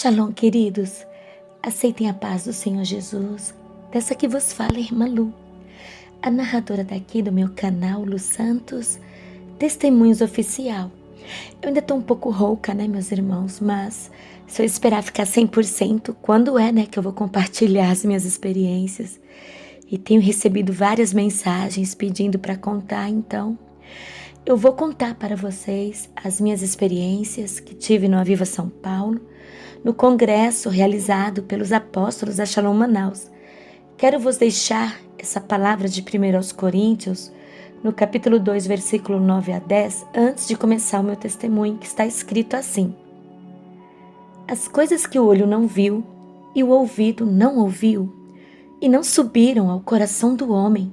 Shalom, queridos. Aceitem a paz do Senhor Jesus. Dessa que vos fala, Irmã Lu, a narradora daqui do meu canal, Lu Santos, Testemunhos Oficial. Eu ainda estou um pouco rouca, né, meus irmãos? Mas se eu esperar ficar 100%, quando é, né, que eu vou compartilhar as minhas experiências? E tenho recebido várias mensagens pedindo para contar, então eu vou contar para vocês as minhas experiências que tive no Aviva São Paulo, no congresso realizado pelos apóstolos da Shalom Manaus. Quero vos deixar essa palavra de 1 aos Coríntios, no capítulo 2, versículo 9 a 10, antes de começar o meu testemunho, que está escrito assim: As coisas que o olho não viu e o ouvido não ouviu e não subiram ao coração do homem,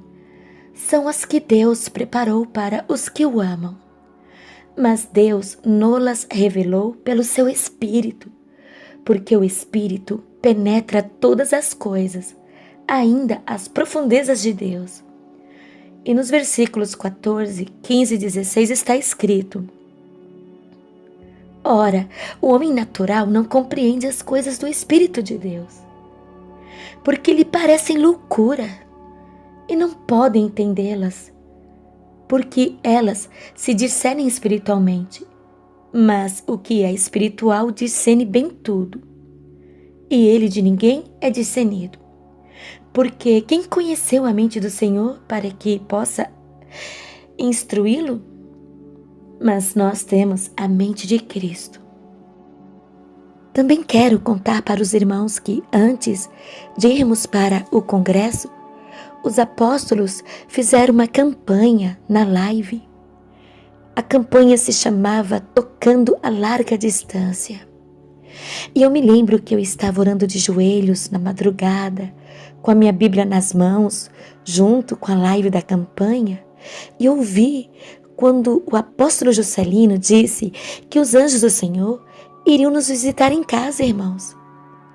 são as que Deus preparou para os que o amam. Mas Deus nolas revelou pelo seu Espírito, porque o Espírito penetra todas as coisas, ainda as profundezas de Deus. E nos versículos 14, 15 e 16 está escrito: Ora, o homem natural não compreende as coisas do Espírito de Deus, porque lhe parecem loucura, e não podem entendê-las, porque elas se discernem espiritualmente. Mas o que é espiritual discerne bem tudo, e ele de ninguém é discernido. Porque quem conheceu a mente do Senhor para que possa instruí-lo? Mas nós temos a mente de Cristo. Também quero contar para os irmãos que antes de irmos para o congresso, os apóstolos fizeram uma campanha na live. A campanha se chamava Tocando a Larga Distância. E eu me lembro que eu estava orando de joelhos na madrugada, com a minha Bíblia nas mãos, junto com a live da campanha, e ouvi quando o apóstolo Juscelino disse que os anjos do Senhor iriam nos visitar em casa, irmãos.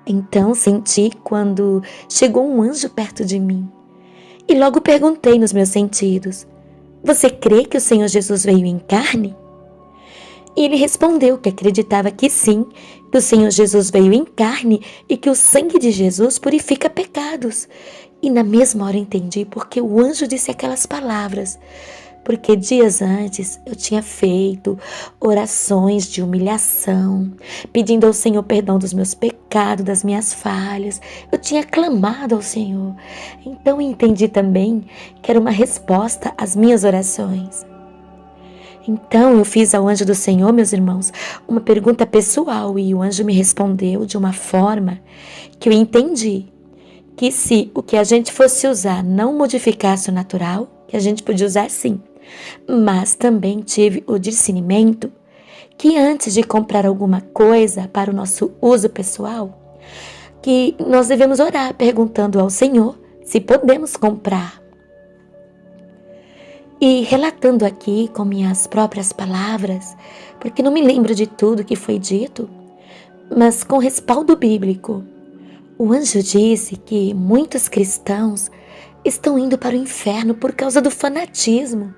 Então senti quando chegou um anjo perto de mim. E logo perguntei nos meus sentidos: Você crê que o Senhor Jesus veio em carne? E ele respondeu que acreditava que sim, que o Senhor Jesus veio em carne e que o sangue de Jesus purifica pecados. E na mesma hora entendi porque o anjo disse aquelas palavras. Porque dias antes eu tinha feito orações de humilhação, pedindo ao Senhor perdão dos meus pecados, das minhas falhas. Eu tinha clamado ao Senhor. Então entendi também que era uma resposta às minhas orações. Então eu fiz ao anjo do Senhor, meus irmãos, uma pergunta pessoal e o anjo me respondeu de uma forma que eu entendi que se o que a gente fosse usar não modificasse o natural, que a gente podia usar sim. Mas também tive o discernimento que antes de comprar alguma coisa para o nosso uso pessoal, que nós devemos orar perguntando ao Senhor se podemos comprar. E relatando aqui com minhas próprias palavras, porque não me lembro de tudo que foi dito, mas com respaldo bíblico, o anjo disse que muitos cristãos estão indo para o inferno por causa do fanatismo.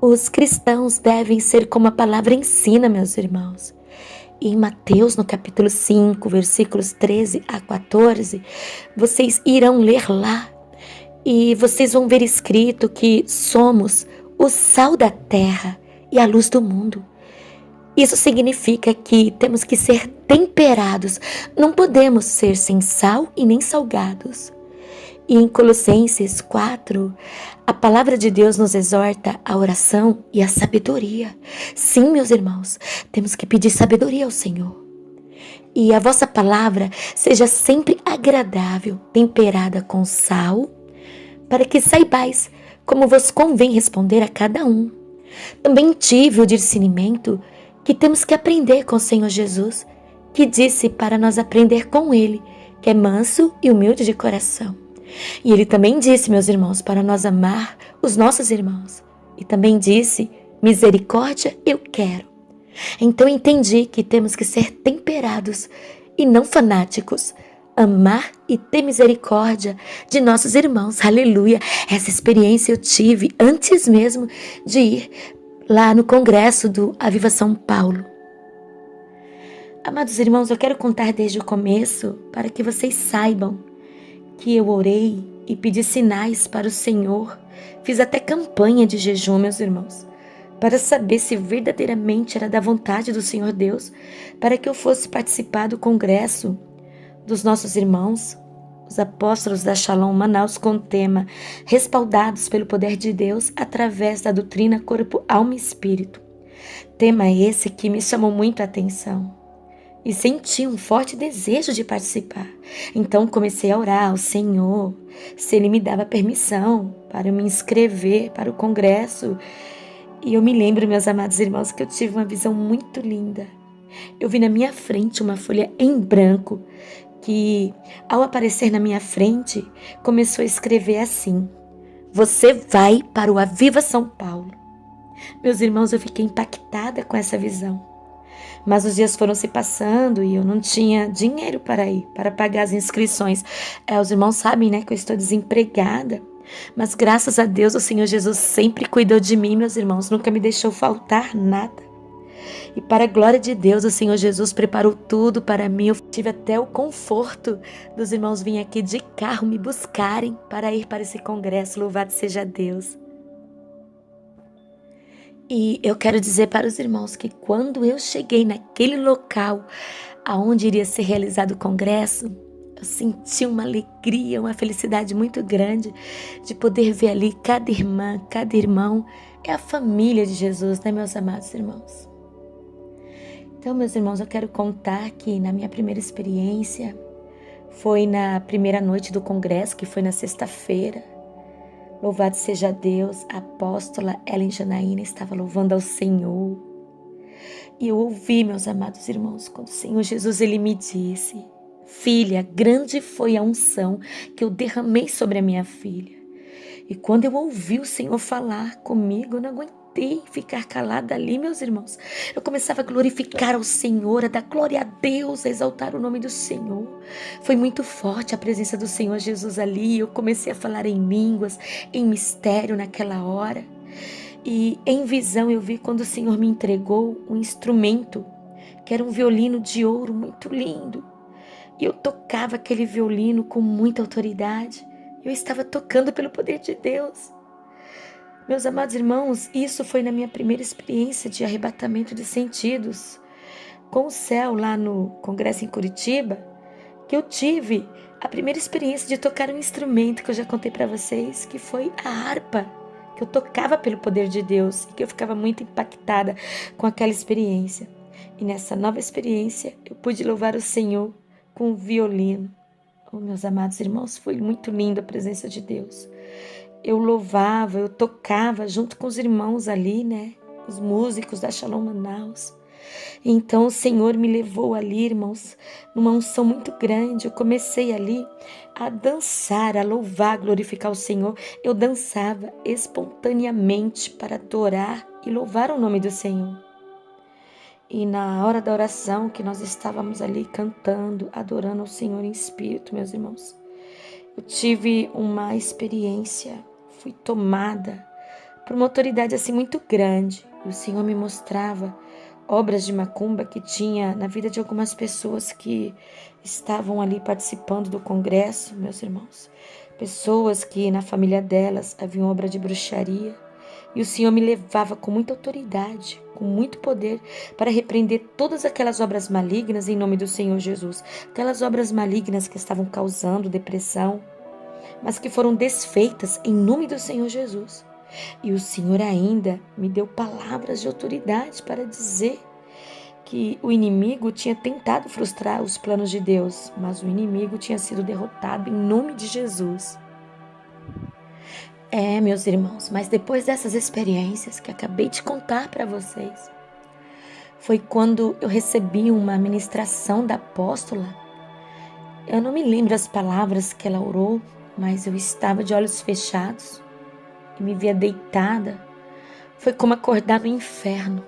Os cristãos devem ser como a palavra ensina, meus irmãos. E em Mateus, no capítulo 5, versículos 13 a 14, vocês irão ler lá e vocês vão ver escrito que somos o sal da terra e a luz do mundo. Isso significa que temos que ser temperados, não podemos ser sem sal e nem salgados. E em Colossenses 4, a palavra de Deus nos exorta a oração e a sabedoria. Sim, meus irmãos, temos que pedir sabedoria ao Senhor. E a vossa palavra seja sempre agradável, temperada com sal, para que saibais como vos convém responder a cada um. Também tive o discernimento que temos que aprender com o Senhor Jesus, que disse para nós aprender com Ele, que é manso e humilde de coração. E Ele também disse, meus irmãos, para nós amar os nossos irmãos. E também disse, misericórdia eu quero. Então entendi que temos que ser temperados e não fanáticos. Amar e ter misericórdia de nossos irmãos. Aleluia! Essa experiência eu tive antes mesmo de ir lá no congresso do Aviva São Paulo. Amados irmãos, eu quero contar desde o começo para que vocês saibam que eu orei e pedi sinais para o Senhor. Fiz até campanha de jejum, meus irmãos, para saber se verdadeiramente era da vontade do Senhor Deus, para que eu fosse participar do congresso dos nossos irmãos, os apóstolos da Shalom Manaus, com o tema Respaldados pelo Poder de Deus através da doutrina Corpo, Alma e Espírito. Tema esse que me chamou muito a atenção e senti um forte desejo de participar. Então comecei a orar ao Senhor, se Ele me dava permissão para eu me inscrever para o congresso. E eu me lembro, meus amados irmãos, que eu tive uma visão muito linda. Eu vi na minha frente uma folha em branco que, ao aparecer na minha frente, começou a escrever assim: você vai para o Aviva São Paulo. Meus irmãos, eu fiquei impactada com essa visão. Mas os dias foram se passando e eu não tinha dinheiro para ir, para pagar as inscrições. Os irmãos sabem, né, que eu estou desempregada. Mas graças a Deus, o Senhor Jesus sempre cuidou de mim, meus irmãos. Nunca me deixou faltar nada. E para a glória de Deus, o Senhor Jesus preparou tudo para mim. Eu tive até o conforto dos irmãos virem aqui de carro me buscarem para ir para esse congresso. Louvado seja Deus. E eu quero dizer para os irmãos que quando eu cheguei naquele local aonde iria ser realizado o congresso, eu senti uma alegria, uma felicidade muito grande de poder ver ali cada irmã, cada irmão. É a família de Jesus, né, meus amados irmãos? Então, meus irmãos, eu quero contar que na minha primeira experiência foi na primeira noite do congresso, que foi na sexta-feira. Louvado seja Deus, a apóstola Ellen Janaína estava louvando ao Senhor. E eu ouvi, meus amados irmãos, quando o Senhor Jesus ele me disse: filha, grande foi a unção que eu derramei sobre a minha filha. E quando eu ouvi o Senhor falar comigo, eu não aguentei ficar calada ali, meus irmãos. Eu começava a glorificar ao Senhor, a dar glória a Deus, a exaltar o nome do Senhor. Foi muito forte a presença do Senhor Jesus ali. Eu comecei a falar em línguas, em mistério naquela hora. E em visão eu vi quando o Senhor me entregou um instrumento, que era um violino de ouro muito lindo. E eu tocava aquele violino com muita autoridade. Eu estava tocando pelo poder de Deus. Meus amados irmãos, isso foi na minha primeira experiência de arrebatamento de sentidos com o céu lá no congresso em Curitiba, que eu tive a primeira experiência de tocar um instrumento que eu já contei para vocês, que foi a harpa, que eu tocava pelo poder de Deus e que eu ficava muito impactada com aquela experiência. E nessa nova experiência eu pude louvar o Senhor com o violino. Oh, meus amados irmãos, foi muito lindo a presença de Deus. Eu louvava, eu tocava junto com os irmãos ali, né? Os músicos da Shalom Manaus. Então o Senhor me levou ali, irmãos, numa unção muito grande. Eu comecei ali a dançar, a louvar, a glorificar o Senhor. Eu dançava espontaneamente para adorar e louvar o nome do Senhor. E na hora da oração que nós estávamos ali cantando, adorando ao Senhor em espírito, meus irmãos, eu tive uma experiência, fui tomada por uma autoridade assim muito grande. E o Senhor me mostrava obras de macumba que tinha na vida de algumas pessoas que estavam ali participando do congresso, meus irmãos. Pessoas que na família delas haviam obra de bruxaria. E o Senhor me levava com muita autoridade, com muito poder, para repreender todas aquelas obras malignas em nome do Senhor Jesus. Aquelas obras malignas que estavam causando depressão, mas que foram desfeitas em nome do Senhor Jesus. E o Senhor ainda me deu palavras de autoridade para dizer que o inimigo tinha tentado frustrar os planos de Deus, mas o inimigo tinha sido derrotado em nome de Jesus. Meus irmãos, mas depois dessas experiências que acabei de contar para vocês, foi quando eu recebi uma ministração da apóstola. Eu não me lembro as palavras que ela orou, mas eu estava de olhos fechados e me via deitada. Foi como acordar no inferno.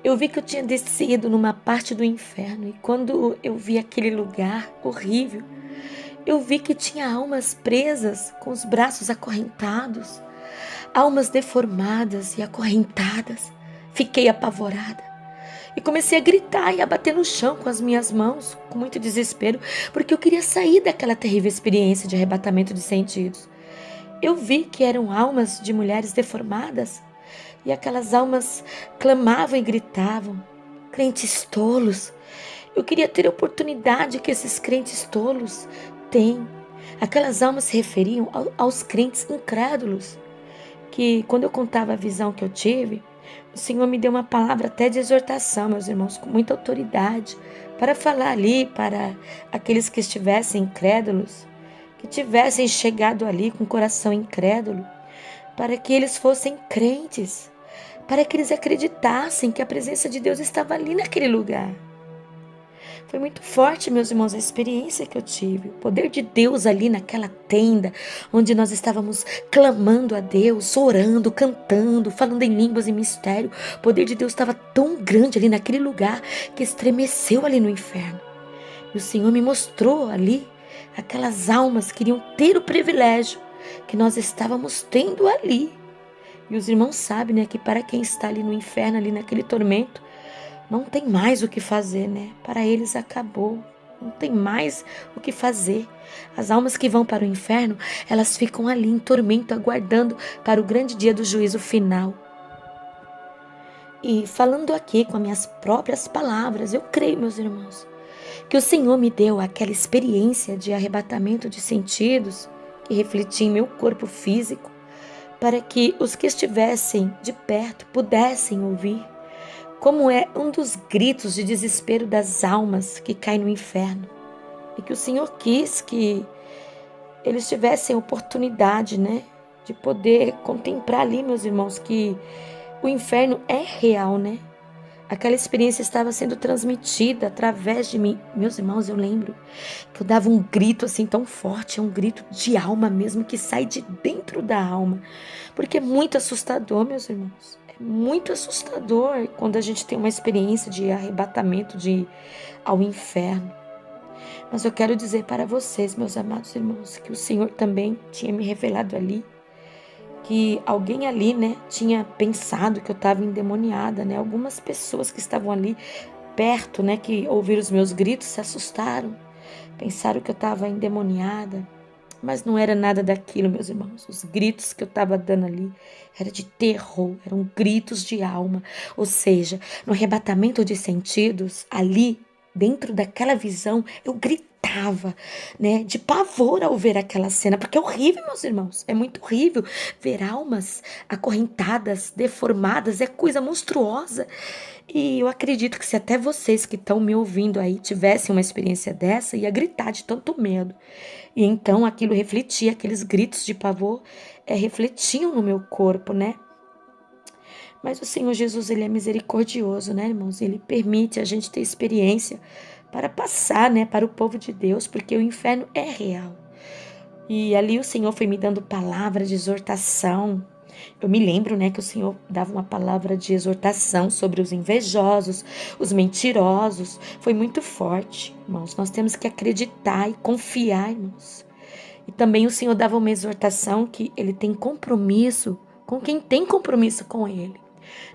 Eu vi que eu tinha descido numa parte do inferno e quando eu vi aquele lugar horrível, eu vi que tinha almas presas com os braços acorrentados, almas deformadas e acorrentadas. Fiquei apavorada. E comecei a gritar e a bater no chão com as minhas mãos, com muito desespero, porque eu queria sair daquela terrível experiência de arrebatamento de sentidos. Eu vi que eram almas de mulheres deformadas, e aquelas almas clamavam e gritavam, crentes tolos. Eu queria ter a oportunidade que esses crentes tolos têm. Aquelas almas se referiam aos crentes incrédulos, que quando eu contava a visão que eu tive, o Senhor me deu uma palavra até de exortação, meus irmãos, com muita autoridade, para falar ali para aqueles que estivessem incrédulos, que tivessem chegado ali com o coração incrédulo, para que eles fossem crentes, para que eles acreditassem que a presença de Deus estava ali naquele lugar. Foi muito forte, meus irmãos, a experiência que eu tive. O poder de Deus ali naquela tenda, onde nós estávamos clamando a Deus, orando, cantando, falando em línguas e mistério. O poder de Deus estava tão grande ali naquele lugar que estremeceu ali no inferno. E o Senhor me mostrou ali aquelas almas que iriam ter o privilégio que nós estávamos tendo ali. E os irmãos sabem, né, que para quem está ali no inferno, ali naquele tormento, não tem mais o que fazer, né? Para eles acabou. Não tem mais o que fazer. As almas que vão para o inferno, elas ficam ali em tormento, aguardando para o grande dia do juízo final. E falando aqui com as minhas próprias palavras, eu creio, meus irmãos, que o Senhor me deu aquela experiência de arrebatamento de sentidos que refletia em meu corpo físico, para que os que estivessem de perto pudessem ouvir como é um dos gritos de desespero das almas que caem no inferno. E que o Senhor quis que eles tivessem oportunidade, né, de poder contemplar ali, meus irmãos, que o inferno é real, né? Aquela experiência estava sendo transmitida através de mim. Meus irmãos, eu lembro que eu dava um grito assim tão forte, é um grito de alma mesmo, que sai de dentro da alma. Porque é muito assustador, meus irmãos. Muito assustador quando a gente tem uma experiência de arrebatamento ao inferno. Mas eu quero dizer para vocês, meus amados irmãos, que o Senhor também tinha me revelado ali, que alguém ali, né, tinha pensado que eu estava endemoniada, né? Algumas pessoas que estavam ali perto, né, que ouviram os meus gritos, se assustaram, pensaram que eu estava endemoniada. Mas não era nada daquilo, meus irmãos. Os gritos que eu estava dando ali era de terror, eram gritos de alma. Ou seja, no arrebatamento de sentidos, ali, dentro daquela visão, eu gritava, né, de pavor ao ver aquela cena, porque é horrível, meus irmãos. É muito horrível ver almas acorrentadas, deformadas, é coisa monstruosa. E eu acredito que se até vocês que estão me ouvindo aí tivessem uma experiência dessa, ia gritar de tanto medo. E então aquilo refletia, aqueles gritos de pavor refletiam no meu corpo, né? Mas o Senhor Jesus, Ele é misericordioso, né, irmãos? Ele permite a gente ter experiência para passar, né, para o povo de Deus, porque o inferno é real. E ali o Senhor foi me dando palavra de exortação. Eu me lembro, né, que o Senhor dava uma palavra de exortação sobre os invejosos, os mentirosos. Foi muito forte, irmãos. Nós temos que acreditar e confiar, irmãos. E também o Senhor dava uma exortação que Ele tem compromisso com quem tem compromisso com Ele.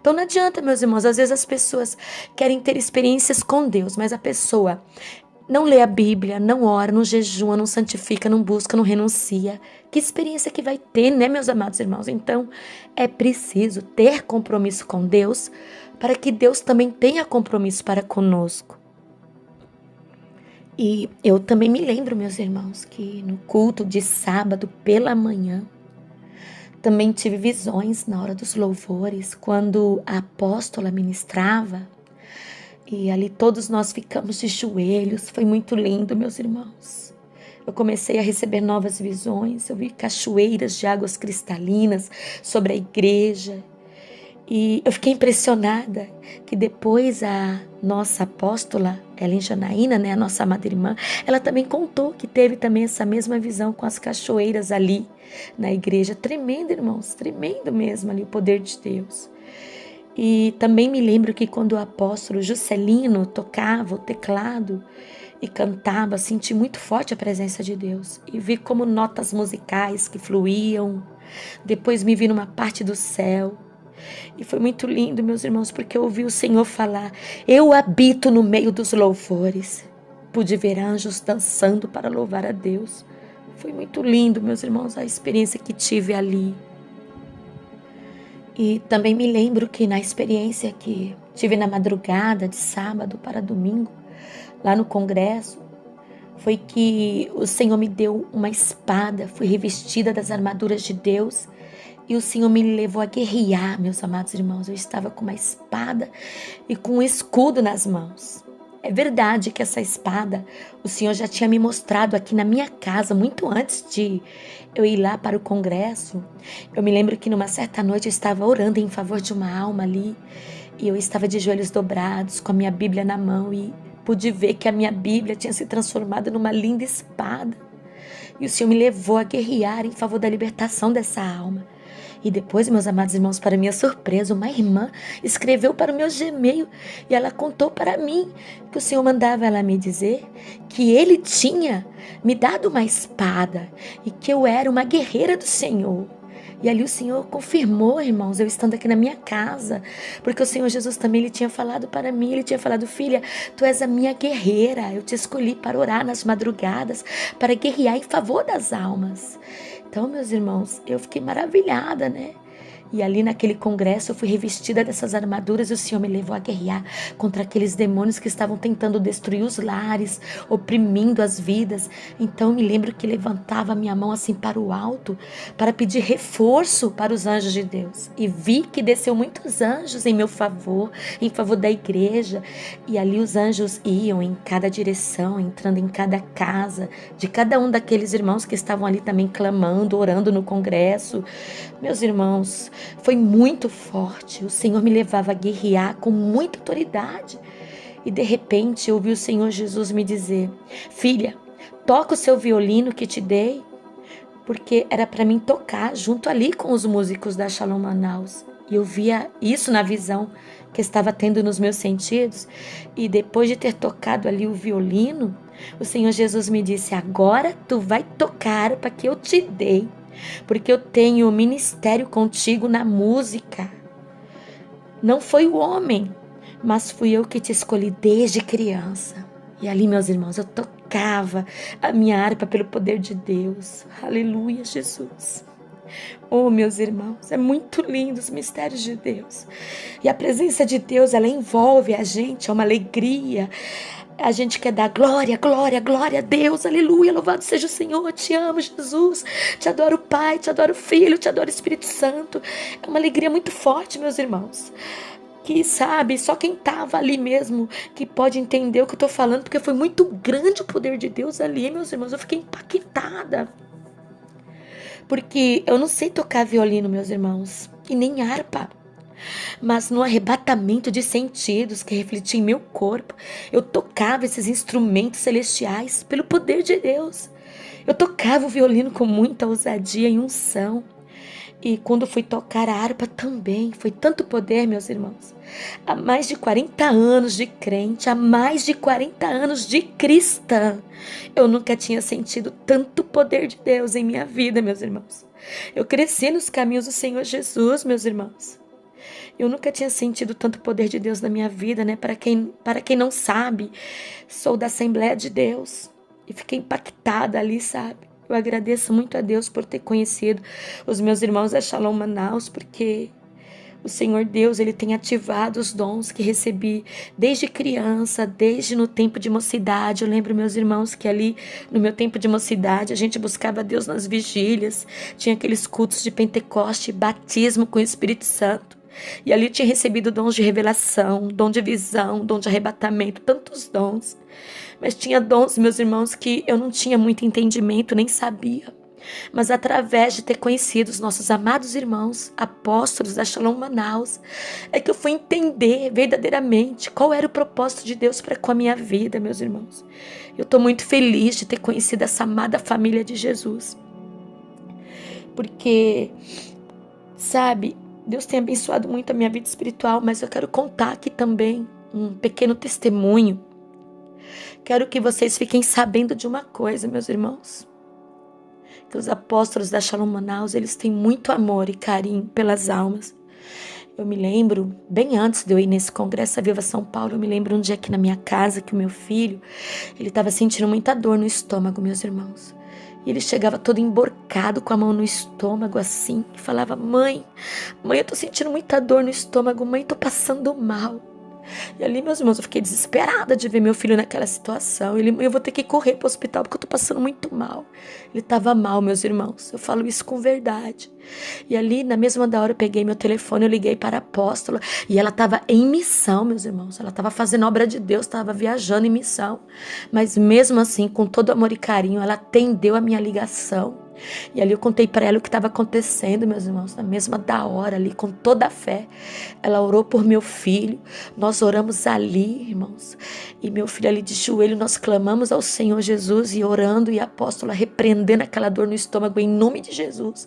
Então não adianta, meus irmãos, às vezes as pessoas querem ter experiências com Deus, mas a pessoa não lê a Bíblia, não ora, não jejua, não santifica, não busca, não renuncia. Que experiência que vai ter, né, meus amados irmãos? Então, é preciso ter compromisso com Deus para que Deus também tenha compromisso para conosco. E eu também me lembro, meus irmãos, que no culto de sábado pela manhã, também tive visões na hora dos louvores, quando a apóstola ministrava. E ali todos nós ficamos de joelhos, foi muito lindo, meus irmãos. Eu comecei a receber novas visões, eu vi cachoeiras de águas cristalinas sobre a igreja. E eu fiquei impressionada que depois a nossa apóstola, Ellen Janaína, né, a nossa amada irmã, ela também contou que teve também essa mesma visão com as cachoeiras ali na igreja. Tremendo, irmãos, tremendo mesmo ali o poder de Deus. E também me lembro que quando o apóstolo Juscelino tocava o teclado e cantava, senti muito forte a presença de Deus. E vi como notas musicais que fluíam. Depois me vi numa parte do céu. E foi muito lindo, meus irmãos, porque eu ouvi o Senhor falar: eu habito no meio dos louvores. Pude ver anjos dançando para louvar a Deus. Foi muito lindo, meus irmãos, a experiência que tive ali. E também me lembro que na experiência que tive na madrugada de sábado para domingo, lá no congresso, foi que o Senhor me deu uma espada, fui revestida das armaduras de Deus e o Senhor me levou a guerrear, meus amados irmãos. Eu estava com uma espada e com um escudo nas mãos. É verdade que essa espada o Senhor já tinha me mostrado aqui na minha casa muito antes de eu ir lá para o congresso. Eu me lembro que numa certa noite eu estava orando em favor de uma alma ali e eu estava de joelhos dobrados com a minha Bíblia na mão e pude ver que a minha Bíblia tinha se transformado numa linda espada. E o Senhor me levou a guerrear em favor da libertação dessa alma. E depois, meus amados irmãos, para minha surpresa, uma irmã escreveu para o meu Gmail e ela contou para mim que o Senhor mandava ela me dizer que Ele tinha me dado uma espada e que eu era uma guerreira do Senhor. E ali o Senhor confirmou, irmãos, eu estando aqui na minha casa, porque o Senhor Jesus também ele tinha falado para mim, ele tinha falado: filha, tu és a minha guerreira, eu te escolhi para orar nas madrugadas, para guerrear em favor das almas. Então, meus irmãos, eu fiquei maravilhada, né? E ali naquele congresso eu fui revestida dessas armaduras e o Senhor me levou a guerrear contra aqueles demônios que estavam tentando destruir os lares, oprimindo as vidas. Então eu me lembro que levantava a minha mão assim para o alto para pedir reforço para os anjos de Deus. E vi que desceu muitos anjos em meu favor, em favor da igreja. E ali os anjos iam em cada direção, entrando em cada casa, de cada um daqueles irmãos que estavam ali também clamando, orando no congresso. Meus irmãos, foi muito forte. O Senhor me levava a guerrear com muita autoridade. E de repente eu ouvi o Senhor Jesus me dizer: filha, toca o seu violino que te dei. Porque era para mim tocar junto ali com os músicos da Shalom Manaus. E eu via isso na visão que estava tendo nos meus sentidos. E depois de ter tocado ali o violino, o Senhor Jesus me disse: agora tu vai tocar para que eu te dei. Porque eu tenho ministério contigo na música. Não foi o homem, mas fui eu que te escolhi desde criança. E ali, meus irmãos, eu tocava a minha harpa pelo poder de Deus. Aleluia, Jesus. Oh, meus irmãos, é muito lindo os mistérios de Deus. E a presença de Deus, ela envolve a gente, é uma alegria. A gente quer dar glória, glória, glória a Deus, aleluia, louvado seja o Senhor, te amo, Jesus, te adoro Pai, te adoro Filho, te adoro Espírito Santo. É uma alegria muito forte, meus irmãos, que sabe, só quem estava ali mesmo que pode entender o que eu estou falando, porque foi muito grande o poder de Deus ali, meus irmãos, eu fiquei impactada, porque eu não sei tocar violino, meus irmãos, e nem harpa. Mas no arrebatamento de sentidos que refletia em meu corpo, eu tocava esses instrumentos celestiais pelo poder de Deus. Eu tocava o violino com muita ousadia e unção. E quando fui tocar a harpa também, foi tanto poder, meus irmãos. Há mais de 40 anos de crente, há mais de 40 anos de cristã, eu nunca tinha sentido tanto poder de Deus em minha vida, meus irmãos. Eu cresci nos caminhos do Senhor Jesus, meus irmãos. Eu nunca tinha sentido tanto poder de Deus na minha vida, né? Para quem não sabe, sou da Assembleia de Deus e fiquei impactada ali, sabe? Eu agradeço muito a Deus por ter conhecido os meus irmãos da Shalom Manaus, porque o Senhor Deus, Ele tem ativado os dons que recebi desde criança, desde no tempo de mocidade. Eu lembro, meus irmãos, que ali no meu tempo de mocidade a gente buscava Deus nas vigílias, tinha aqueles cultos de Pentecoste, batismo com o Espírito Santo. E ali eu tinha recebido dons de revelação, dom de visão, dom de arrebatamento, tantos dons. Mas tinha dons, meus irmãos, que eu não tinha muito entendimento, nem sabia. Mas através de ter conhecido os nossos amados irmãos, apóstolos da Shalom Manaus, é que eu fui entender verdadeiramente qual era o propósito de Deus para com a minha vida, meus irmãos. Eu estou muito feliz de ter conhecido essa amada família de Jesus. Porque, sabe, Deus tem abençoado muito a minha vida espiritual, mas eu quero contar aqui também um pequeno testemunho. Quero que vocês fiquem sabendo de uma coisa, meus irmãos. Que os apóstolos da Shalom Manaus, eles têm muito amor e carinho pelas almas. Eu me lembro, bem antes de eu ir nesse congresso Viva São Paulo, eu me lembro um dia aqui na minha casa que o meu filho, ele estava sentindo muita dor no estômago, meus irmãos. E ele chegava todo emborcado com a mão no estômago assim, e falava: mãe, eu tô sentindo muita dor no estômago, mãe, tô passando mal. E ali, meus irmãos, eu fiquei desesperada de ver meu filho naquela situação. Eu vou ter que correr para o hospital porque eu tô passando muito mal. Ele estava mal, meus irmãos. Eu falo isso com verdade. E ali, na mesma hora, eu peguei meu telefone, eu liguei para a apóstola. E ela estava em missão, meus irmãos. Ela estava fazendo obra de Deus, estava viajando em missão. Mas mesmo assim, com todo amor e carinho, ela atendeu a minha ligação. E ali eu contei para ela o que estava acontecendo, meus irmãos, na mesma da hora ali, com toda a fé. Ela orou por meu filho, nós oramos ali, irmãos, e meu filho ali de joelho, nós clamamos ao Senhor Jesus e orando, e a apóstola repreendendo aquela dor no estômago em nome de Jesus.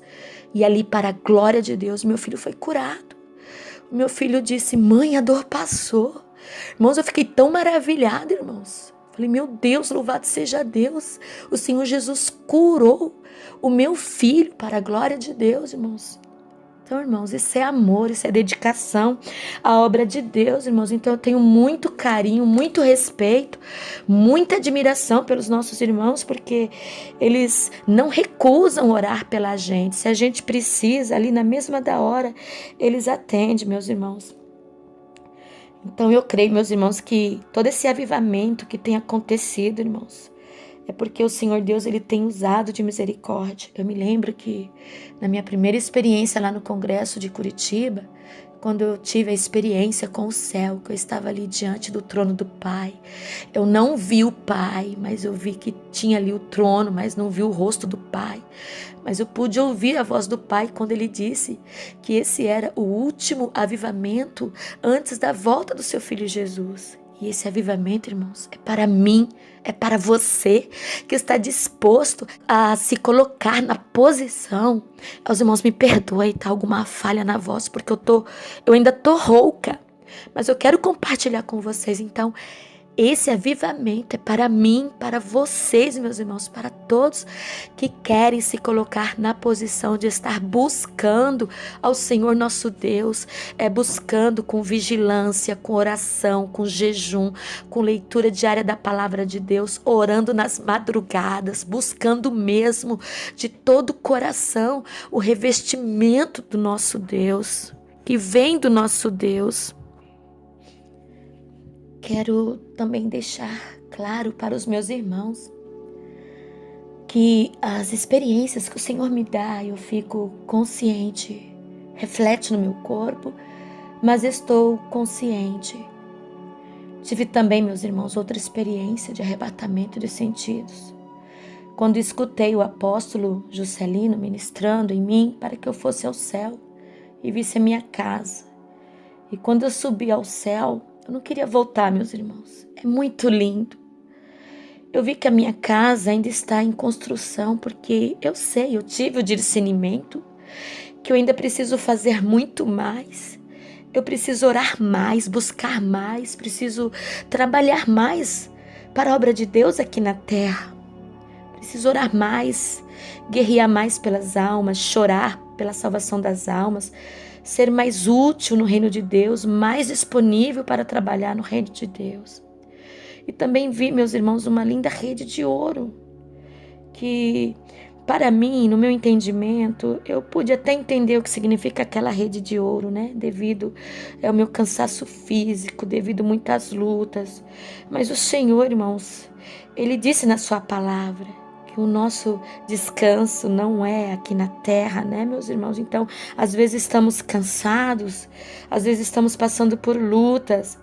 E ali, para a glória de Deus, meu filho foi curado. O meu filho disse: mãe, a dor passou. Irmãos, eu fiquei tão maravilhada, irmãos. Falei: meu Deus, louvado seja Deus. O Senhor Jesus curou o meu filho para a glória de Deus, irmãos. Então, irmãos, isso é amor, isso é dedicação à obra de Deus, irmãos. Então, eu tenho muito carinho, muito respeito, muita admiração pelos nossos irmãos, porque eles não recusam orar pela gente. Se a gente precisa, ali na mesma da hora, eles atendem, meus irmãos. Então eu creio, meus irmãos, que todo esse avivamento que tem acontecido, irmãos, é porque o Senhor Deus, Ele tem usado de misericórdia. Eu me lembro que na minha primeira experiência lá no Congresso de Curitiba, quando eu tive a experiência com o céu, que eu estava ali diante do trono do Pai, eu não vi o Pai, mas eu vi que tinha ali o trono, mas não vi o rosto do Pai. Mas eu pude ouvir a voz do Pai quando Ele disse que esse era o último avivamento antes da volta do seu Filho Jesus. E esse avivamento, irmãos, é para mim, é para você que está disposto a se colocar na posição. Os irmãos, me perdoem, tá? Alguma falha na voz, porque eu ainda tô rouca. Mas eu quero compartilhar com vocês, então, esse avivamento é para mim, para vocês, meus irmãos, para todos que querem se colocar na posição de estar buscando ao Senhor nosso Deus, buscando com vigilância, com oração, com jejum, com leitura diária da palavra de Deus, orando nas madrugadas, buscando mesmo de todo o coração o revestimento do nosso Deus, que vem do nosso Deus. Quero também deixar claro para os meus irmãos que as experiências que o Senhor me dá, eu fico consciente, reflete no meu corpo, mas estou consciente. Tive também, meus irmãos, outra experiência de arrebatamento de sentidos. Quando escutei o apóstolo Juscelino ministrando em mim para que eu fosse ao céu e visse a minha casa. E quando eu subi ao céu, eu não queria voltar, meus irmãos. É muito lindo. Eu vi que a minha casa ainda está em construção, porque eu sei, eu tive o discernimento que eu ainda preciso fazer muito mais. Eu preciso orar mais, buscar mais, preciso trabalhar mais para a obra de Deus aqui na terra. Preciso orar mais, guerrear mais pelas almas, chorar pela salvação das almas, ser mais útil no reino de Deus, mais disponível para trabalhar no reino de Deus. E também vi, meus irmãos, uma linda rede de ouro, que para mim, no meu entendimento, eu pude até entender o que significa aquela rede de ouro, né? Devido ao meu cansaço físico, devido a muitas lutas. Mas o Senhor, irmãos, Ele disse na sua palavra, o nosso descanso não é aqui na terra, né, meus irmãos? Então, às vezes estamos cansados, às vezes estamos passando por lutas,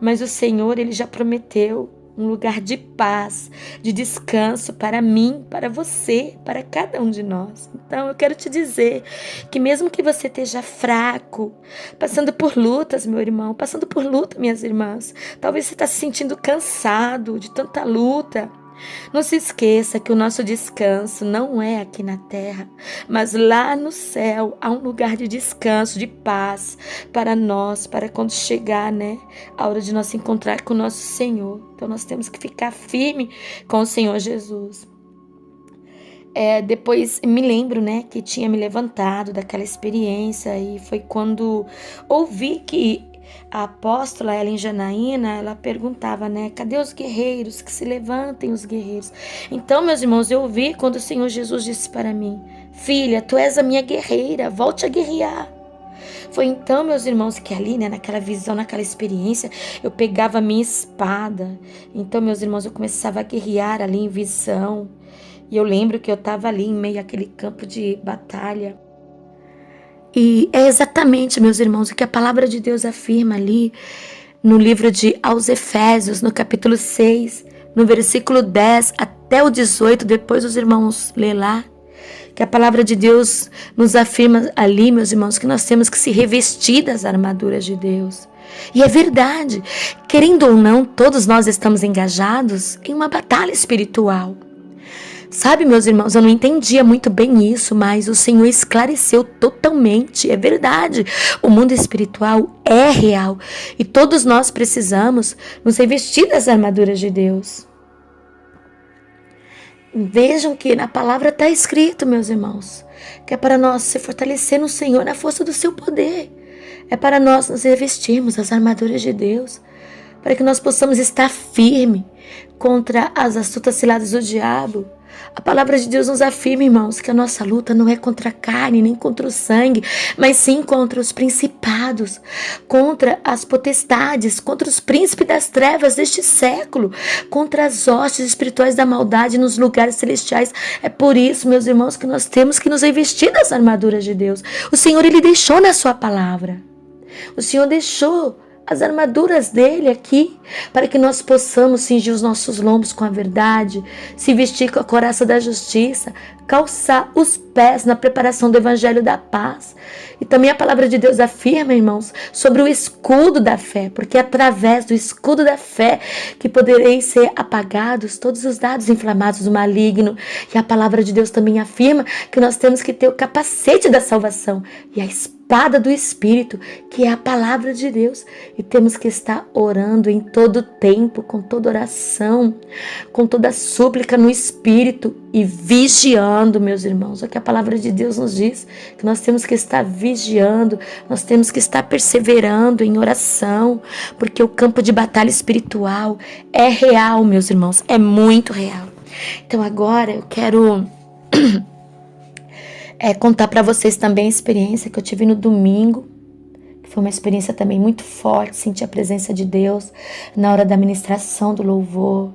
mas o Senhor, Ele já prometeu um lugar de paz, de descanso para mim, para você, para cada um de nós. Então, eu quero te dizer que mesmo que você esteja fraco, passando por lutas, meu irmão, passando por luta, minhas irmãs, talvez você está se sentindo cansado de tanta luta, não se esqueça que o nosso descanso não é aqui na terra, mas lá no céu há um lugar de descanso, de paz para nós, para quando chegar, né, a hora de nós se encontrar com o nosso Senhor. Então nós temos que ficar firme com o Senhor Jesus. Depois me lembro, né, que tinha me levantado daquela experiência e foi quando ouvi que a apóstola Ellen Janaína, ela perguntava, né, cadê os guerreiros? Que se levantem os guerreiros. Então, meus irmãos, eu ouvi quando o Senhor Jesus disse para mim, filha, tu és a minha guerreira, volte a guerrear. Foi então, meus irmãos, que ali, né, naquela visão, naquela experiência, eu pegava a minha espada. Então, meus irmãos, eu começava a guerrear ali em visão. E eu lembro que eu estava ali em meio àquele campo de batalha. E é exatamente, meus irmãos, o que a palavra de Deus afirma ali no livro de aos Efésios, no capítulo 6, no versículo 10 até o 18, depois os irmãos lê lá, que a palavra de Deus nos afirma ali, meus irmãos, que nós temos que se revestir das armaduras de Deus. E é verdade, querendo ou não, todos nós estamos engajados em uma batalha espiritual. Sabe, meus irmãos, eu não entendia muito bem isso, mas o Senhor esclareceu totalmente. É verdade, o mundo espiritual é real e todos nós precisamos nos revestir das armaduras de Deus. Vejam que na palavra está escrito, meus irmãos, que é para nós se fortalecer no Senhor na força do seu poder. É para nós nos revestirmos das armaduras de Deus, para que nós possamos estar firme contra as astutas ciladas do diabo. A palavra de Deus nos afirma, irmãos, que a nossa luta não é contra a carne, nem contra o sangue, mas sim contra os principados, contra as potestades, contra os príncipes das trevas deste século, contra as hostes espirituais da maldade nos lugares celestiais. É por isso, meus irmãos, que nós temos que nos revestir das armaduras de Deus. O Senhor, Ele deixou na sua palavra. O Senhor deixou as armaduras dele aqui, para que nós possamos cingir os nossos lombos com a verdade, se vestir com a couraça da justiça, calçar os pés na preparação do evangelho da paz. E também a palavra de Deus afirma, irmãos, sobre o escudo da fé, porque é através do escudo da fé que podereis ser apagados todos os dados inflamados do maligno. E a palavra de Deus também afirma que nós temos que ter o capacete da salvação e a espada do Espírito, que é a palavra de Deus, e temos que estar orando em todo tempo, com toda oração, com toda súplica no Espírito e vigiando, meus irmãos. É o que a palavra de Deus nos diz, que nós temos que estar vigiando, nós temos que estar perseverando em oração, porque o campo de batalha espiritual é real, meus irmãos, é muito real. Então agora eu quero contar para vocês também a experiência que eu tive no domingo, que foi uma experiência também muito forte, senti a presença de Deus na hora da ministração do louvor.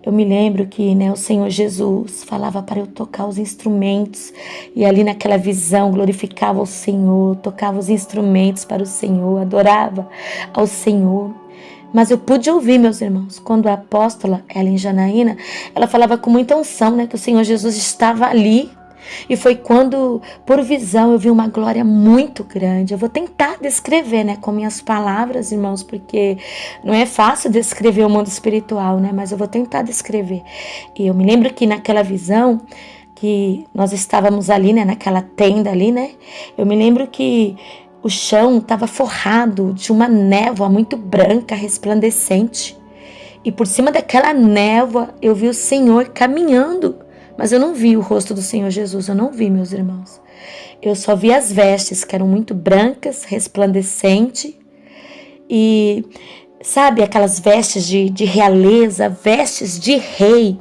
Eu me lembro que, né, o Senhor Jesus falava para eu tocar os instrumentos, e ali naquela visão glorificava o Senhor, tocava os instrumentos para o Senhor, adorava ao Senhor. Mas eu pude ouvir, meus irmãos, quando a apóstola Ellen Janaína, ela falava com muita unção, né, que o Senhor Jesus estava ali. E foi quando, por visão, eu vi uma glória muito grande. Eu vou tentar descrever, né, com minhas palavras, irmãos, porque não é fácil descrever o mundo espiritual, né, mas eu vou tentar descrever. E eu me lembro que naquela visão, que nós estávamos ali, né, naquela tenda ali, né, eu me lembro que o chão estava forrado de uma névoa muito branca, resplandecente. E por cima daquela névoa, eu vi o Senhor caminhando. Mas eu não vi o rosto do Senhor Jesus, eu não vi, meus irmãos. Eu só vi as vestes, que eram muito brancas, resplandecentes. E, sabe, aquelas vestes de realeza, vestes de rei.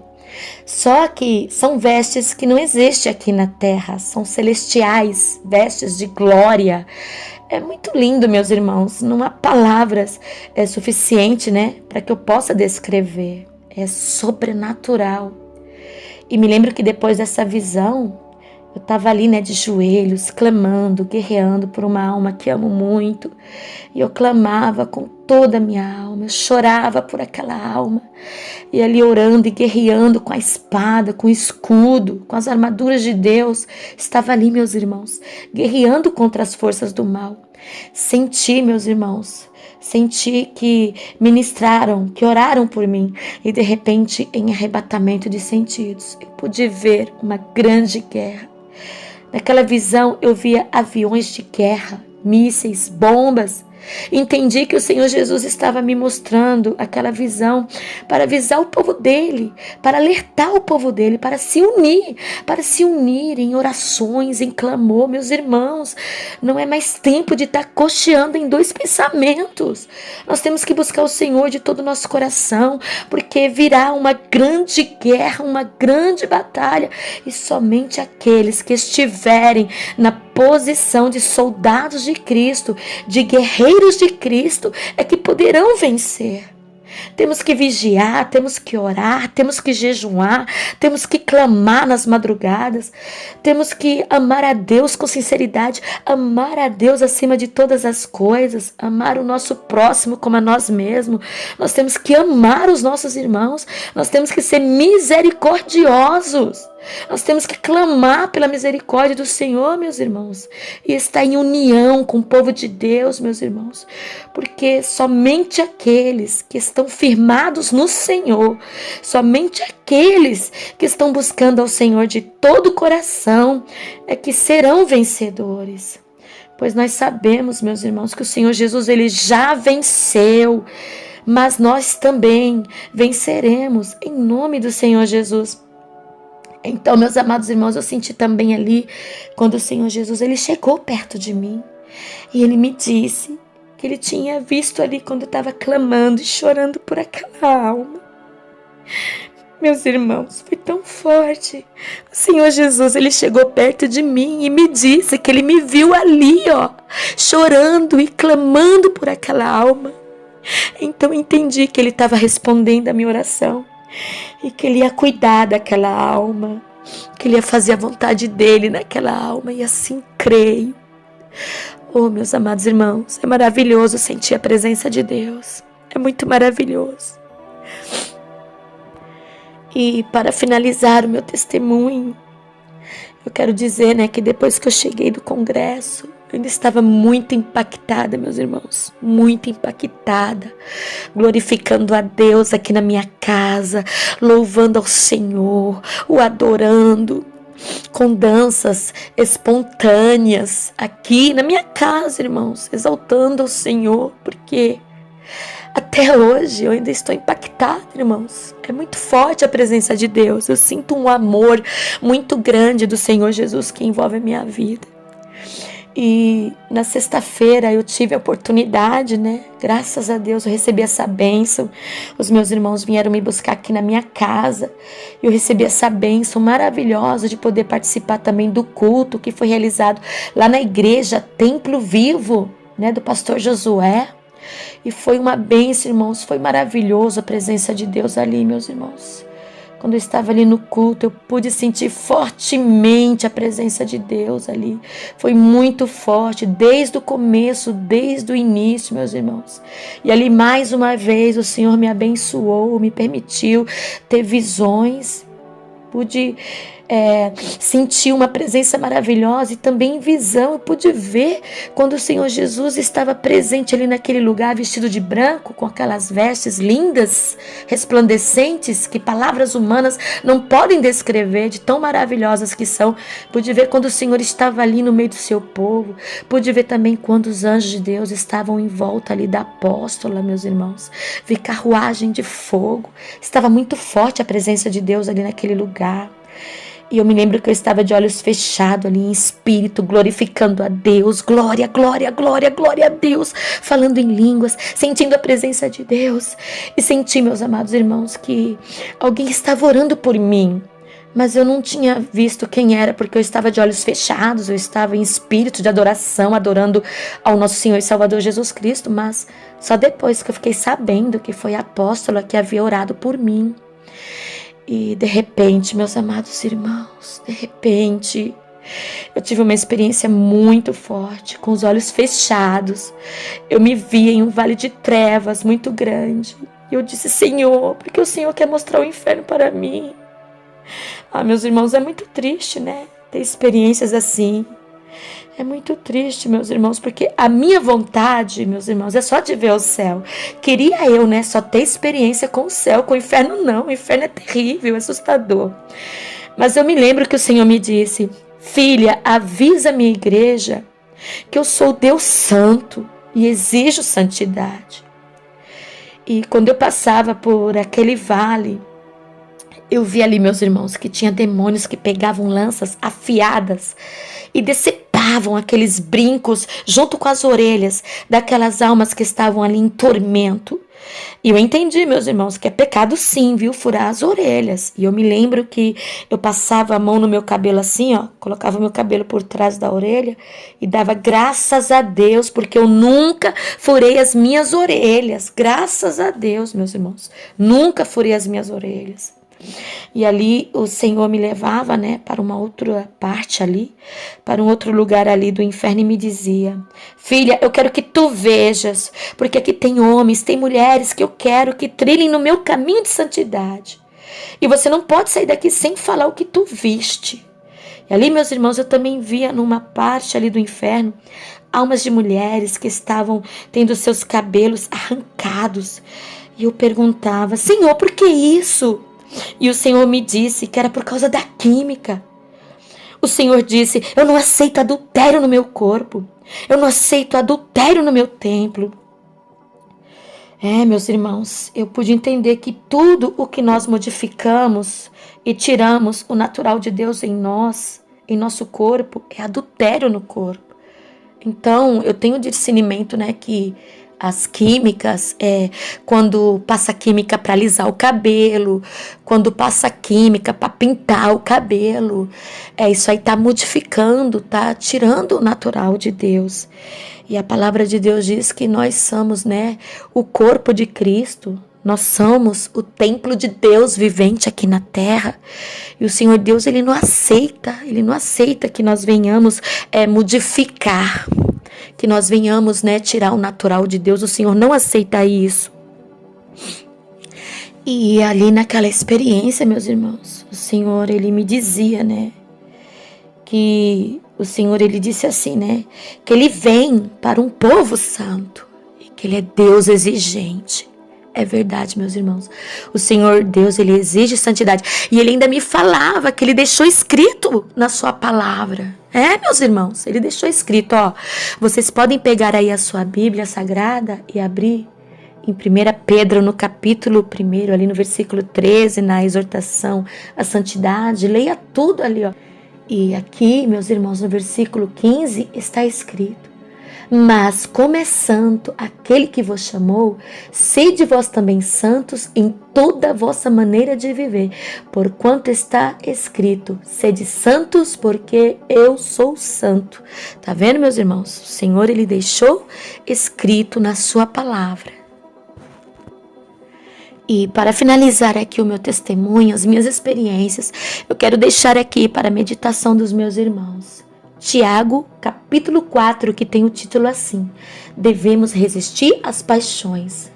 Só que são vestes que não existem aqui na terra, são celestiais, vestes de glória. É muito lindo, meus irmãos, não há palavras suficiente, né, para que eu possa descrever. É sobrenatural. E me lembro que depois dessa visão, eu estava ali, né, de joelhos, clamando, guerreando por uma alma que amo muito. E eu clamava com toda a minha alma, eu chorava por aquela alma. E ali orando e guerreando com a espada, com o escudo, com as armaduras de Deus. Estava ali, meus irmãos, guerreando contra as forças do mal. Senti, meus irmãos, senti que ministraram, que oraram por mim, e de repente, em arrebatamento de sentidos, eu pude ver uma grande guerra. Naquela visão eu via aviões de guerra, mísseis, bombas, Entendi que o Senhor Jesus estava me mostrando aquela visão para avisar o povo dele, para alertar o povo dele, para se unir em orações, em clamor. Meus irmãos, não é mais tempo de estar cocheando em dois pensamentos. Nós temos que buscar o Senhor de todo o nosso coração, porque virá uma grande guerra, uma grande batalha, e somente aqueles que estiverem na posição de soldados de Cristo, de guerreiros de Cristo, é que poderão vencer. Temos que vigiar, temos que orar, temos que jejuar, temos que clamar nas madrugadas, temos que amar a Deus com sinceridade, amar a Deus acima de todas as coisas, amar o nosso próximo como a nós mesmos. Nós temos que amar os nossos irmãos, nós temos que ser misericordiosos. Nós temos que clamar pela misericórdia do Senhor, meus irmãos, e estar em união com o povo de Deus, meus irmãos, porque somente aqueles que estão firmados no Senhor, somente aqueles que estão buscando ao Senhor de todo o coração, é que serão vencedores. Pois nós sabemos, meus irmãos, que o Senhor Jesus, ele já venceu, mas nós também venceremos em nome do Senhor Jesus. Então, meus amados irmãos, eu senti também ali, quando o Senhor Jesus, ele chegou perto de mim, e ele me disse que ele tinha visto ali quando eu estava clamando e chorando por aquela alma. Meus irmãos, foi tão forte. O Senhor Jesus, ele chegou perto de mim e me disse que ele me viu ali, chorando e clamando por aquela alma. Então, eu entendi que ele estava respondendo a minha oração. E que ele ia cuidar daquela alma, que ele ia fazer a vontade dele naquela alma, e assim creio. Oh, meus amados irmãos, é maravilhoso sentir a presença de Deus, é muito maravilhoso. E para finalizar o meu testemunho, eu quero dizer, que depois que eu cheguei do congresso, eu ainda estava muito impactada, meus irmãos, muito impactada, glorificando a Deus aqui na minha casa, louvando ao Senhor, o adorando, com danças espontâneas aqui na minha casa, irmãos, exaltando ao Senhor, porque até hoje eu ainda estou impactada, irmãos. É muito forte a presença de Deus, eu sinto um amor muito grande do Senhor Jesus que envolve a minha vida. E na sexta-feira eu tive a oportunidade, graças a Deus eu recebi essa bênção. Os meus irmãos vieram me buscar aqui na minha casa. Eu recebi essa bênção maravilhosa de poder participar também do culto que foi realizado lá na igreja Templo Vivo, do pastor Josué. E foi uma bênção, irmãos, foi maravilhoso a presença de Deus ali, meus irmãos. Quando eu estava ali no culto, eu pude sentir fortemente a presença de Deus ali. Foi muito forte, desde o começo, desde o início, meus irmãos. E ali, mais uma vez, o Senhor me abençoou, me permitiu ter visões. Pude sentir uma presença maravilhosa e também em visão. Eu pude ver quando o Senhor Jesus estava presente ali naquele lugar, vestido de branco, com aquelas vestes lindas, resplandecentes, que palavras humanas não podem descrever, de tão maravilhosas que são. Pude ver quando o Senhor estava ali no meio do seu povo. Pude ver também quando os anjos de Deus estavam em volta ali da apóstola, meus irmãos. Vi carruagem de fogo. Estava muito forte a presença de Deus ali naquele lugar. E eu me lembro que eu estava de olhos fechados ali em espírito, glorificando a Deus. Glória, glória, glória, glória a Deus. Falando em línguas, sentindo a presença de Deus. E senti, meus amados irmãos, que alguém estava orando por mim. Mas eu não tinha visto quem era, porque eu estava de olhos fechados. Eu estava em espírito de adoração, adorando ao nosso Senhor e Salvador Jesus Cristo. Mas só depois que eu fiquei sabendo que foi a apóstola que havia orado por mim. E de repente, meus amados irmãos, de repente, eu tive uma experiência muito forte, com os olhos fechados. Eu me via em um vale de trevas muito grande. E eu disse, Senhor, porque o Senhor quer mostrar o inferno para mim. Meus irmãos, é muito triste, ter experiências assim. É muito triste, meus irmãos, porque a minha vontade, meus irmãos, é só de ver o céu. Queria eu, só ter experiência com o céu, com o inferno não. O inferno é terrível, é assustador. Mas eu me lembro que o Senhor me disse, filha, avisa a minha igreja que eu sou Deus Santo. e exijo santidade. E quando eu passava por aquele vale, eu vi ali, meus irmãos, que tinha demônios que pegavam lanças afiadas e decepavam aqueles brincos junto com as orelhas daquelas almas que estavam ali em tormento. E eu entendi, meus irmãos, que é pecado sim, viu, furar as orelhas. E eu me lembro que eu passava a mão no meu cabelo assim, ó, colocava o meu cabelo por trás da orelha e dava graças a Deus, porque eu nunca furei as minhas orelhas. Graças a Deus, meus irmãos, nunca furei as minhas orelhas. E ali o Senhor me levava, né, para uma outra parte ali, para um outro lugar ali do inferno e me dizia: filha, eu quero que tu vejas, porque aqui tem homens, tem mulheres que eu quero que trilhem no meu caminho de santidade. E você não pode sair daqui sem falar o que tu viste. E ali, meus irmãos, eu também via numa parte ali do inferno almas de mulheres que estavam tendo seus cabelos arrancados. E eu perguntava: Senhor, por que isso? E o Senhor me disse que era por causa da química. O Senhor disse: eu não aceito adultério no meu corpo. Eu não aceito adultério no meu templo. Meus irmãos, eu pude entender que tudo o que nós modificamos e tiramos o natural de Deus em nós, em nosso corpo, é adultério no corpo. Então, eu tenho discernimento, né, que as químicas, quando passa química para alisar o cabelo, quando passa química para pintar o cabelo, isso aí tá modificando, tá tirando o natural de Deus. E a palavra de Deus diz que nós somos, né, o corpo de Cristo. Nós somos o templo de Deus vivente aqui na terra. E o Senhor Deus, Ele não aceita que nós venhamos modificar, que nós venhamos, né, tirar o natural de Deus. O Senhor não aceita isso. E ali naquela experiência, meus irmãos, o Senhor, Ele me dizia, né, que o Senhor, Ele disse assim, né, que Ele vem para um povo santo e que Ele é Deus exigente. É verdade, meus irmãos. O Senhor Deus, Ele exige santidade. E Ele ainda me falava que Ele deixou escrito na sua palavra. Meus irmãos, Ele deixou escrito, ó. Vocês podem pegar aí a sua Bíblia Sagrada e abrir em 1 Pedro, no capítulo 1, ali no versículo 13, na exortação à santidade. Leia tudo ali, ó. E aqui, meus irmãos, no versículo 15 está escrito: mas como é santo aquele que vos chamou, sede vós também santos em toda a vossa maneira de viver, porquanto está escrito: sede santos, porque eu sou santo. Tá vendo, meus irmãos? O Senhor, Ele deixou escrito na sua palavra. E para finalizar aqui o meu testemunho, as minhas experiências, eu quero deixar aqui para a meditação dos meus irmãos Tiago, capítulo 4, que tem o título assim: devemos resistir às paixões.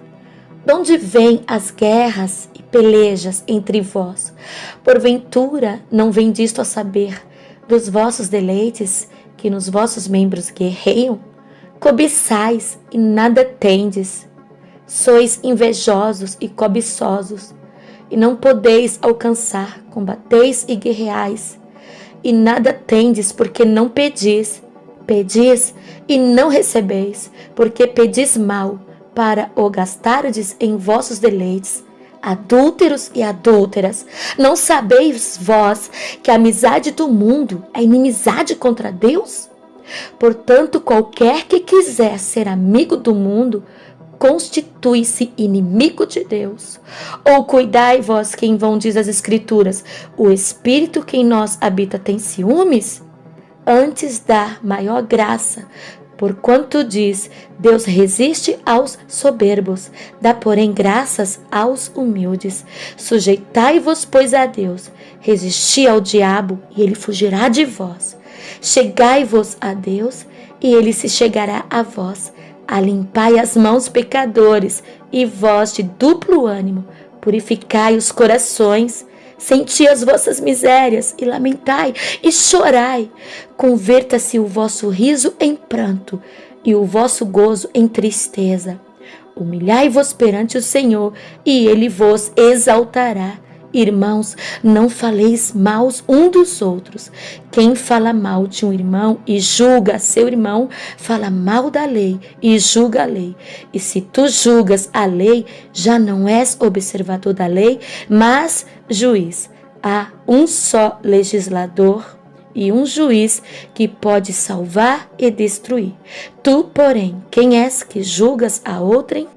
De onde vêm as guerras e pelejas entre vós? Porventura não vem disto a saber dos vossos deleites, que nos vossos membros guerreiam? Cobiçais e nada tendes. Sois invejosos e cobiçosos, e não podeis alcançar. Combateis e guerreais, e nada tendes, porque não pedis. Pedis e não recebeis, porque pedis mal, para o gastardes em vossos deleites. Adúlteros e adúlteras, não sabeis vós que a amizade do mundo é inimizade contra Deus? Portanto, qualquer que quiser ser amigo do mundo, constitui-se inimigo de Deus. Ou cuidai vós que em vão diz as Escrituras: o Espírito que em nós habita tem ciúmes? Antes dá maior graça, porquanto diz: Deus resiste aos soberbos, dá porém graças aos humildes. Sujeitai-vos, pois, a Deus, resisti ao diabo e ele fugirá de vós. Chegai-vos a Deus e ele se chegará a vós. Alimpai as mãos, pecadores, e vós de duplo ânimo, purificai os corações, senti as vossas misérias, e lamentai, e chorai. Converta-se o vosso riso em pranto, e o vosso gozo em tristeza. Humilhai-vos perante o Senhor, e Ele vos exaltará, Irmãos, não faleis mal um dos outros. Quem fala mal de um irmão e julga seu irmão, fala mal da lei e julga a lei. E se tu julgas a lei, já não és observador da lei, mas juiz. Há um só legislador e um juiz que pode salvar e destruir. Tu, porém, quem és que julgas a outrem?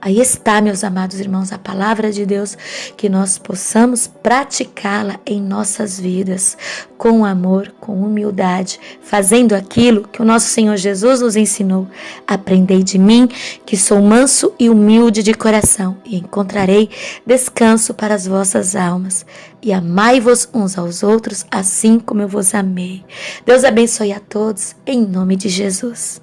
Aí está, meus amados irmãos, a palavra de Deus, que nós possamos praticá-la em nossas vidas, com amor, com humildade, fazendo aquilo que o nosso Senhor Jesus nos ensinou. Aprendei de mim, que sou manso e humilde de coração, e encontrarei descanso para as vossas almas. E amai-vos uns aos outros, assim como eu vos amei. Deus abençoe a todos, em nome de Jesus.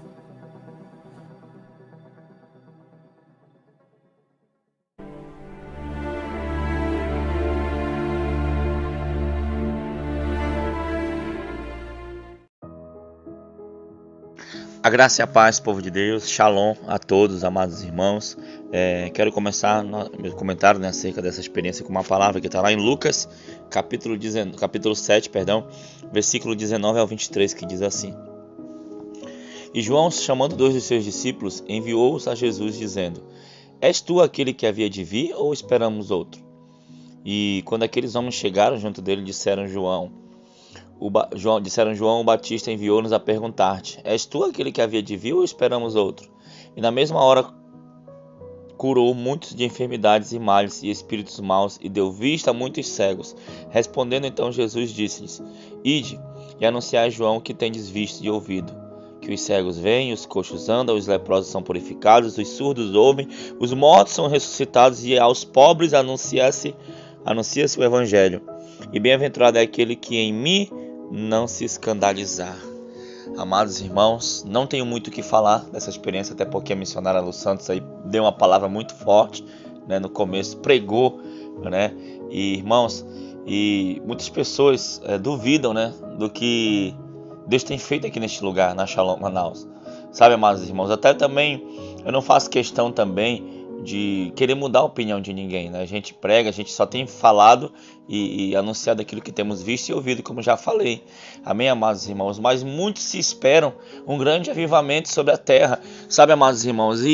A graça e a paz, povo de Deus, shalom a todos, amados irmãos. Quero começar meu comentário acerca dessa experiência com uma palavra que está lá em Lucas, capítulo 7, versículo 19 ao 23, que diz assim: E João, chamando 2 dos seus discípulos, enviou-os a Jesus, dizendo: És tu aquele que havia de vir, ou esperamos outro? E quando aqueles homens chegaram junto dele, disseram João o Batista enviou-nos a perguntar-te: És tu aquele que havia de vir ou esperamos outro? E na mesma hora curou muitos de enfermidades e males e espíritos maus e deu vista a muitos cegos. Respondendo então Jesus disse-lhes: Ide e anunciai a João o que tendes visto e ouvido, que os cegos veem, os coxos andam, os leprosos são purificados, os surdos ouvem, os mortos são ressuscitados, e aos pobres anuncia-se o evangelho. E bem-aventurado é aquele que em mim não se escandalizar. Amados irmãos, não tenho muito o que falar dessa experiência, até porque a missionária Lu Santos aí deu uma palavra muito forte, né, no começo, pregou, né, e irmãos, e muitas pessoas duvidam, né, do que Deus tem feito aqui neste lugar, na Shalom Manaus, sabe, amados irmãos, até também, eu não faço questão também de querer mudar a opinião de ninguém, né? A gente prega, a gente só tem falado e anunciado aquilo que temos visto e ouvido, como já falei. Amém, amados irmãos? Mas muitos se esperam um grande avivamento sobre a terra, sabe, amados irmãos?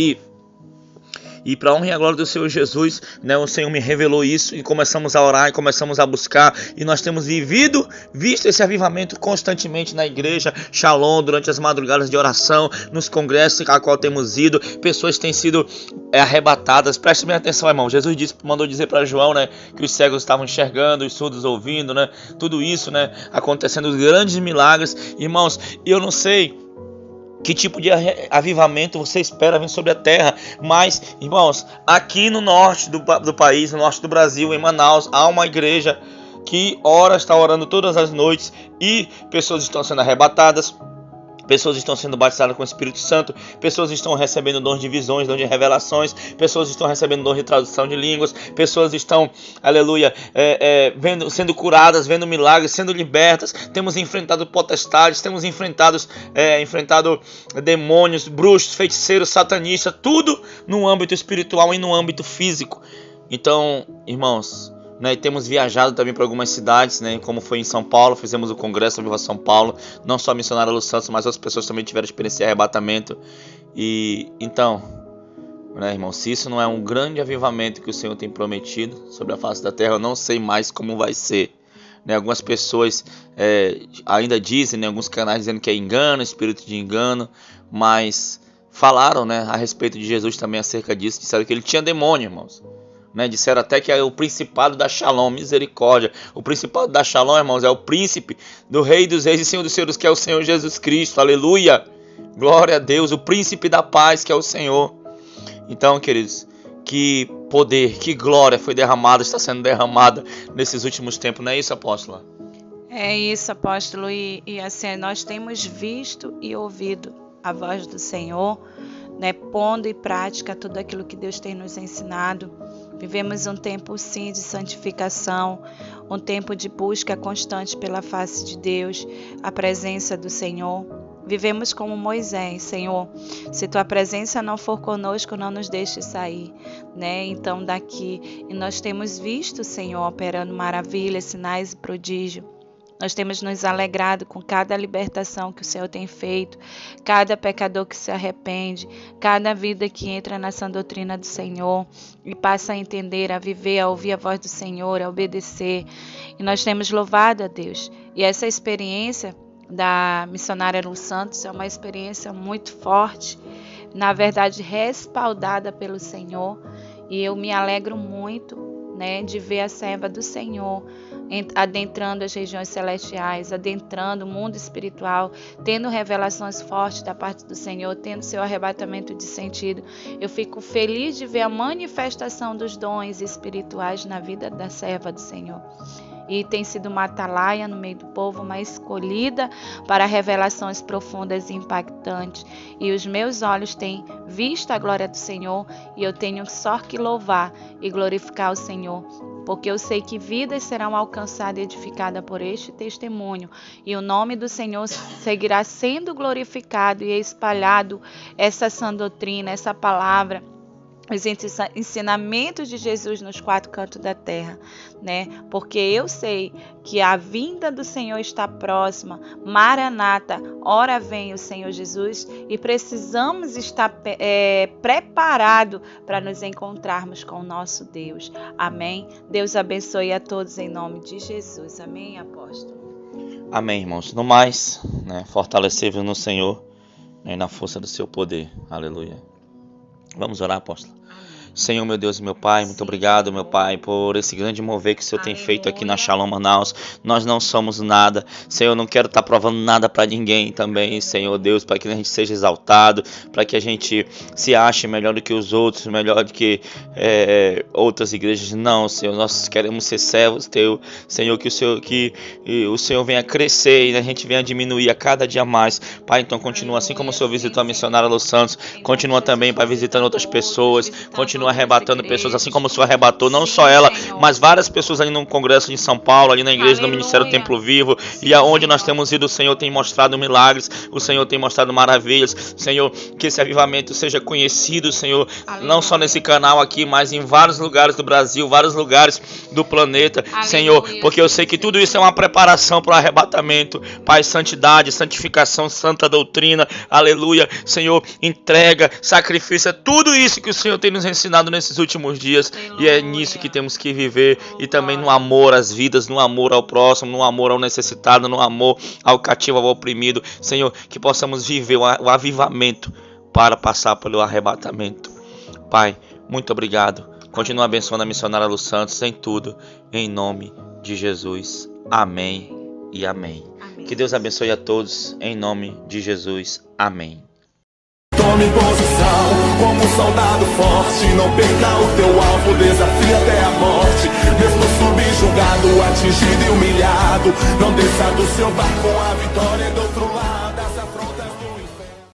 E para a honra e a glória do Senhor Jesus, né, o Senhor me revelou isso e começamos a orar e começamos a buscar. E nós temos visto esse avivamento constantemente na igreja Shalom, durante as madrugadas de oração, nos congressos a qual temos ido. Pessoas têm sido arrebatadas. Preste bem atenção, irmão. Jesus mandou dizer para João, né, que os cegos estavam enxergando, os surdos ouvindo, né, tudo isso, né, acontecendo, os grandes milagres. Irmãos, eu não sei que tipo de avivamento você espera vir sobre a terra. Mas, irmãos, aqui no norte do país, no norte do Brasil, em Manaus, há uma igreja que está orando todas as noites e pessoas estão sendo arrebatadas. Pessoas estão sendo batizadas com o Espírito Santo, pessoas estão recebendo dons de visões, dons de revelações, pessoas estão recebendo dons de tradução de línguas, pessoas estão, aleluia, sendo curadas, vendo milagres, sendo libertas. Temos enfrentado potestades, temos enfrentado demônios, bruxos, feiticeiros, satanistas, tudo no âmbito espiritual e no âmbito físico. Então, irmãos, né, temos viajado também para algumas cidades, né, como foi em São Paulo, fizemos o Congresso Viva São Paulo, não só a missionária Lu Santos, mas outras pessoas também tiveram experiência de arrebatamento. E então, né, irmão, se isso não é um grande avivamento que o Senhor tem prometido sobre a face da terra, eu não sei mais como vai ser. Né, algumas pessoas ainda dizem, né, alguns canais dizendo que é engano, espírito de engano, mas falaram, né, a respeito de Jesus também acerca disso, disseram que ele tinha demônio, irmãos. Né, disseram até que é o principado da Shalom, misericórdia. O principado da Shalom, irmãos, é o príncipe do Rei dos Reis e Senhor dos Senhores, que é o Senhor Jesus Cristo, aleluia, glória a Deus, o príncipe da paz, que é o Senhor. Então, queridos, que poder, que glória foi derramada, está sendo derramada nesses últimos tempos, não é isso, apóstola? É isso, apóstolo, e assim, nós temos visto e ouvido a voz do Senhor, né, pondo em prática tudo aquilo que Deus tem nos ensinado. Vivemos um tempo, sim, de santificação, um tempo de busca constante pela face de Deus, a presença do Senhor. vivemos como Moisés, Senhor. Se tua presença não for conosco, não nos deixe sair, né? Então daqui, e nós temos visto, Senhor, operando maravilhas, sinais e prodígios. Nós temos nos alegrado com cada libertação que o Senhor tem feito, cada pecador que se arrepende, cada vida que entra nessa doutrina do Senhor e passa a entender, a viver, a ouvir a voz do Senhor, a obedecer. E nós temos louvado a Deus. E essa experiência da missionária Lu Santos é uma experiência muito forte, na verdade respaldada pelo Senhor. E eu me alegro muito, né, de ver a serva do Senhor adentrando as regiões celestiais, adentrando o mundo espiritual, tendo revelações fortes da parte do Senhor, tendo seu arrebatamento de sentido. Eu fico feliz de ver a manifestação dos dons espirituais na vida da serva do Senhor. E tem sido uma atalaia no meio do povo, uma escolhida para revelações profundas e impactantes. E os meus olhos têm visto a glória do Senhor e eu tenho só que louvar e glorificar o Senhor, porque eu sei que vidas serão alcançadas e edificadas por este testemunho, e o nome do Senhor seguirá sendo glorificado e espalhado essa sã doutrina, essa palavra, os ensinamentos de Jesus nos quatro cantos da terra, né? Porque eu sei que a vinda do Senhor está próxima. Maranata, ora vem o Senhor Jesus, e precisamos estar preparados para nos encontrarmos com o nosso Deus. Amém? Deus abençoe a todos em nome de Jesus. Amém, apóstolo? Amém, irmãos. No mais, né, fortalecei-vos no Senhor, né, na força do seu poder. Aleluia. Vamos orar, apóstolo. Senhor, meu Deus e meu Pai, muito obrigado, meu Pai, por esse grande mover que o Senhor tem feito aqui na Shalom Manaus. Nós não somos nada, Senhor, eu não quero estar provando nada para ninguém também, Senhor Deus, para que a gente seja exaltado, para que a gente se ache melhor do que os outros, melhor do que outras igrejas. Não, Senhor, nós queremos ser servos Teu, Senhor, que o Senhor venha crescer e a gente venha diminuir a cada dia mais. Pai, então continua assim como o Senhor visitou a missionária Lu Santos, continua também, Pai, visitando outras pessoas, continua arrebatando pessoas, assim como o Senhor arrebatou, não só ela, mas várias pessoas ali no congresso de São Paulo, ali na igreja do Ministério Templo Vivo, e aonde nós temos ido, o Senhor tem mostrado milagres, o Senhor tem mostrado maravilhas. Senhor, que esse avivamento seja conhecido, Senhor, não só nesse canal aqui, mas em vários lugares do Brasil, vários lugares do planeta, Senhor, porque eu sei que tudo isso é uma preparação para o arrebatamento. Pai, santidade, santificação, santa doutrina, aleluia, Senhor, entrega, sacrifício, é tudo isso que o Senhor tem nos ensinado nesses últimos dias, e é nisso que temos que viver, e também no amor às vidas, no amor ao próximo, no amor ao necessitado, no amor ao cativo, ao oprimido. Senhor, que possamos viver o avivamento para passar pelo arrebatamento. Pai, muito obrigado. Continua abençoando a missionária Lu Santos em tudo, em nome de Jesus. Amém e amém. Que Deus abençoe a todos em nome de Jesus. Amém. Tome posição como um soldado forte. Não perca o teu alvo, desafia até a morte. Mesmo subjugado, atingido e humilhado, não desça do seu barco, a vitória é do outro lado.